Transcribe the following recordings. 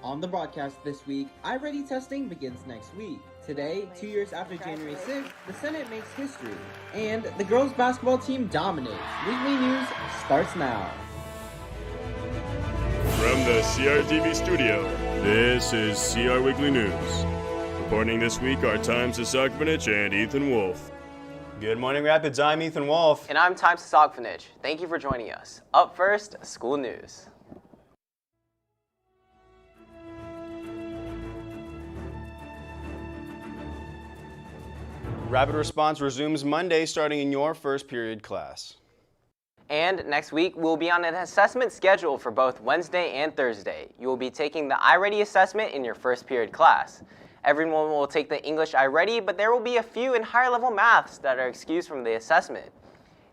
On the broadcast this week, iReady testing begins next week. Today, 2 years after January 6th, the Senate makes history. And the girls basketball team dominates. Weekly News starts now. From the CRTV studio, this is CR Weekly News. Reporting this week are Time Sasakvanich and Ethan Wolf. Good morning, Rapids. I'm Ethan Wolf. And I'm Time Sasakvanich. Thank you for joining us. Up first, school news. Rapid Response resumes Monday, starting in your first period class. And next week, we'll be on an assessment schedule for both Wednesday and Thursday. You will be taking the iReady assessment in your first period class. Everyone will take the English iReady, but there will be a few in higher level maths that are excused from the assessment.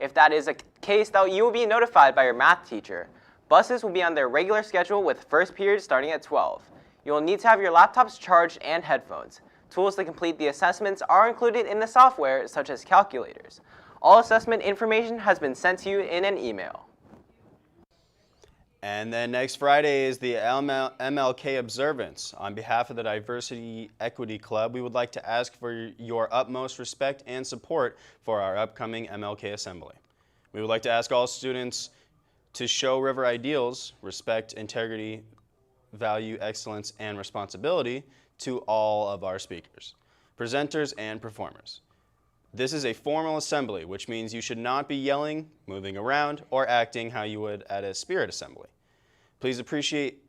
If that is the case, though, you will be notified by your math teacher. Buses will be on their regular schedule with first period starting at 12. You will need to have your laptops charged and headphones. Tools to complete the assessments are included in the software, such as calculators. All assessment information has been sent to you in an email. And then next Friday is the MLK observance. On behalf of the Diversity Equity Club, we would like to ask for your utmost respect and support for our upcoming MLK assembly. We would like to ask all students to show River ideals, respect, integrity, value, excellence, and responsibility to all of our speakers, presenters, and performers. This is a formal assembly, which means you should not be yelling, moving around, or acting how you would at a spirit assembly. Please appreciate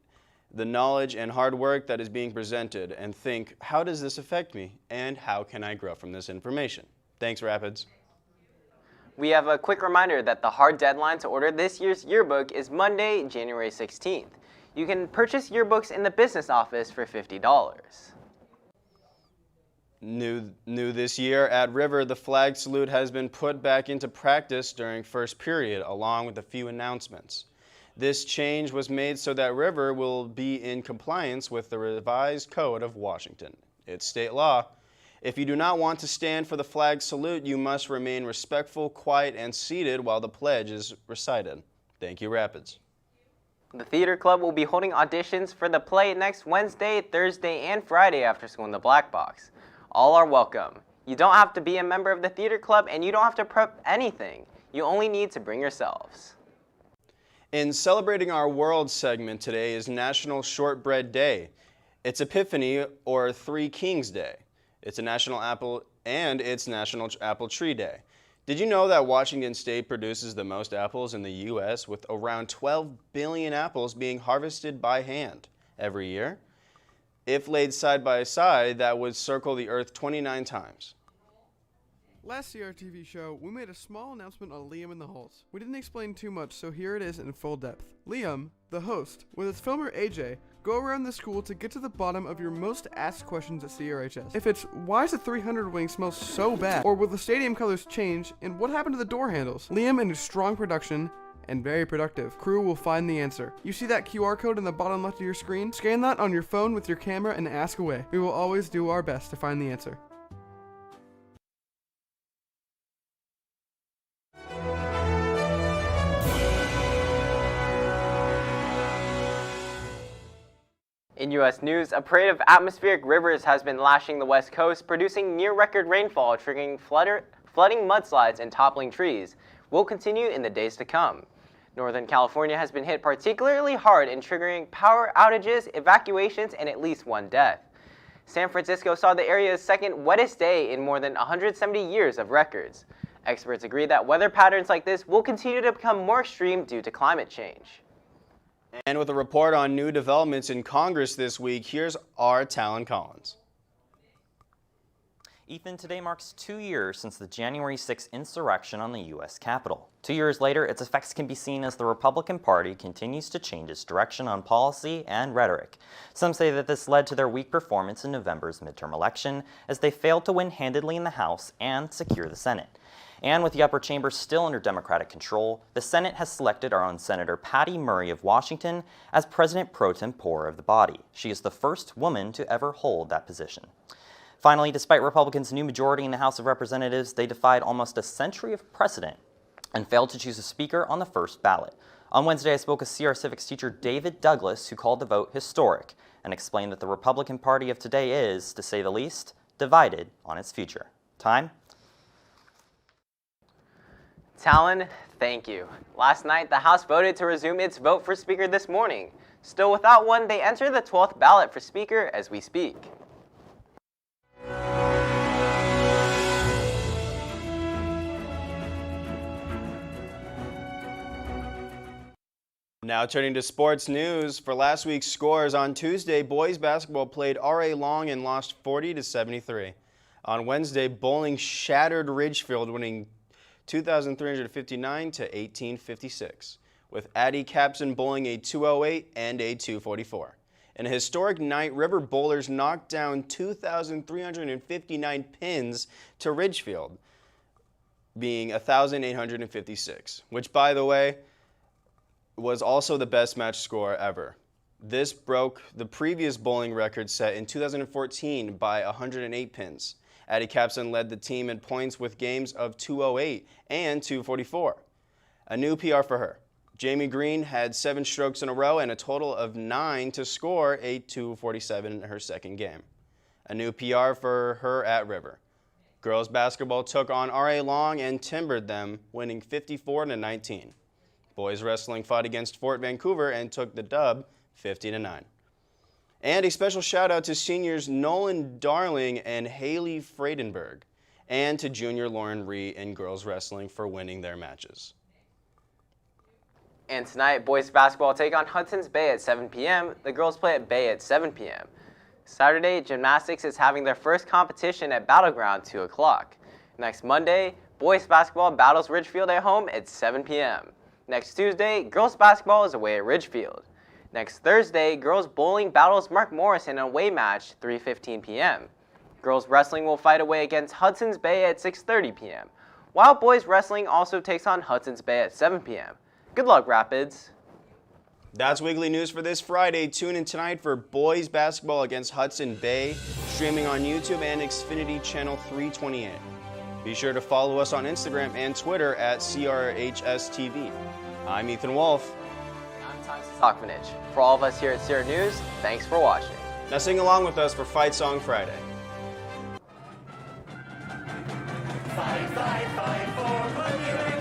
the knowledge and hard work that is being presented and think, how does this affect me, and how can I grow from this information? Thanks, Rapids. We have a quick reminder that the hard deadline to order this year's yearbook is Monday, January 16th. You can purchase yearbooks in the business office for $50. New this year at River, the flag salute has been put back into practice during first period, along with a few announcements. This change was made so that River will be in compliance with the revised Code of Washington. It's state law. If you do not want to stand for the flag salute, you must remain respectful, quiet, and seated while the pledge is recited. Thank you, Rapids. The Theater Club will be holding auditions for the play next Wednesday, Thursday, and Friday after school in the Black Box. All are welcome. You don't have to be a member of the Theater Club, and you don't have to prep anything. You only need to bring yourselves. In celebrating our world segment today is National Shortbread Day. It's Epiphany or Three Kings Day. It's a National Apple and it's National Apple Tree Day. Did you know that Washington State produces the most apples in the U.S. with around 12 billion apples being harvested by hand every year? If laid side by side, that would circle the earth 29 times. Last CRTV show, we made a small announcement on Liam and the Halls. We didn't explain too much, so here it is in full depth. Liam, the host, with his filmer AJ, go around the school to get to the bottom of your most asked questions at CRHS. If it's, why does the 300 wing smell so bad? Or will the stadium colors change? And what happened to the door handles? Liam and his strong production and very productive crew will find the answer. You see that QR code in the bottom left of your screen? Scan that on your phone with your camera and ask away. We will always do our best to find the answer. In U.S. news, a parade of atmospheric rivers has been lashing the West Coast, producing near-record rainfall, triggering flooding mudslides and toppling trees. Will continue in the days to come. Northern California has been hit particularly hard in triggering power outages, evacuations, and at least one death. San Francisco saw the area's second wettest day in more than 170 years of records. Experts agree that weather patterns like this will continue to become more extreme due to climate change. And with a report on new developments in Congress this week, here's our Talon Collins. Ethan, today marks 2 years since the January 6th insurrection on the U.S. Capitol. 2 years later, its effects can be seen as the Republican Party continues to change its direction on policy and rhetoric. Some say that this led to their weak performance in November's midterm election, as they failed to win handedly in the House and secure the Senate. And with the upper chamber still under Democratic control, the Senate has selected our own Senator Patty Murray of Washington as President pro tempore of the body. She is the first woman to ever hold that position. Finally, despite Republicans' new majority in the House of Representatives, they defied almost a century of precedent and failed to choose a speaker on the first ballot. On Wednesday, I spoke with CR Civics teacher David Douglas, who called the vote historic. and explained that the Republican Party of today is, to say the least, divided on its future. Time? Talon, thank you. Last night, the House voted to resume its vote for Speaker this morning. Still without one, they enter the 12th ballot for Speaker as we speak. Now turning to sports news, for last week's scores, on Tuesday, boys basketball played R.A. Long and lost 40-73. On Wednesday, bowling shattered Ridgefield, winning 2,359 to 1,856, with Addie Capson bowling a 208 and a 244. In a historic night, River bowlers knocked down 2,359 pins to Ridgefield, being 1,856, which, by the way, was also the best match score ever. This broke the previous bowling record set in 2014 by 108 pins. Addie Capson led the team in points with games of 208 and 244. A new PR for her. Jamie Green had 7 strokes in a row and a total of 9 to score a 247 in her second game. A new PR for her at River. Girls basketball took on R.A. Long and timbered them, winning 54-19. Boys wrestling fought against Fort Vancouver and took the dub 50-9. And a special shout out to seniors Nolan Darling and Haley Friedenberg, and to junior Lauren Ree in girls wrestling for winning their matches. And tonight, boys basketball take on Hudson's Bay at 7 p.m. The girls play at Bay at 7 p.m. Saturday, gymnastics is having their first competition at Battleground 2 o'clock. Next Monday, boys basketball battles Ridgefield at home at 7 p.m. Next Tuesday, girls basketball is away at Ridgefield. Next Thursday, girls bowling battles Mark Morris in an away match 3:15 p.m. Girls wrestling will fight away against Hudson's Bay at 6:30 p.m., while boys wrestling also takes on Hudson's Bay at 7 p.m. Good luck, Rapids. That's Wiggly News for this Friday. Tune in tonight for boys basketball against Hudson Bay, streaming on YouTube and Xfinity Channel 328. Be sure to follow us on Instagram and Twitter at CRHSTV. I'm Ethan Wolf. I'm Tyson Stockmanage. For all of us here at Sierra News, thanks for watching. Now sing along with us for Fight Song Friday. Fight, fight, fight for what you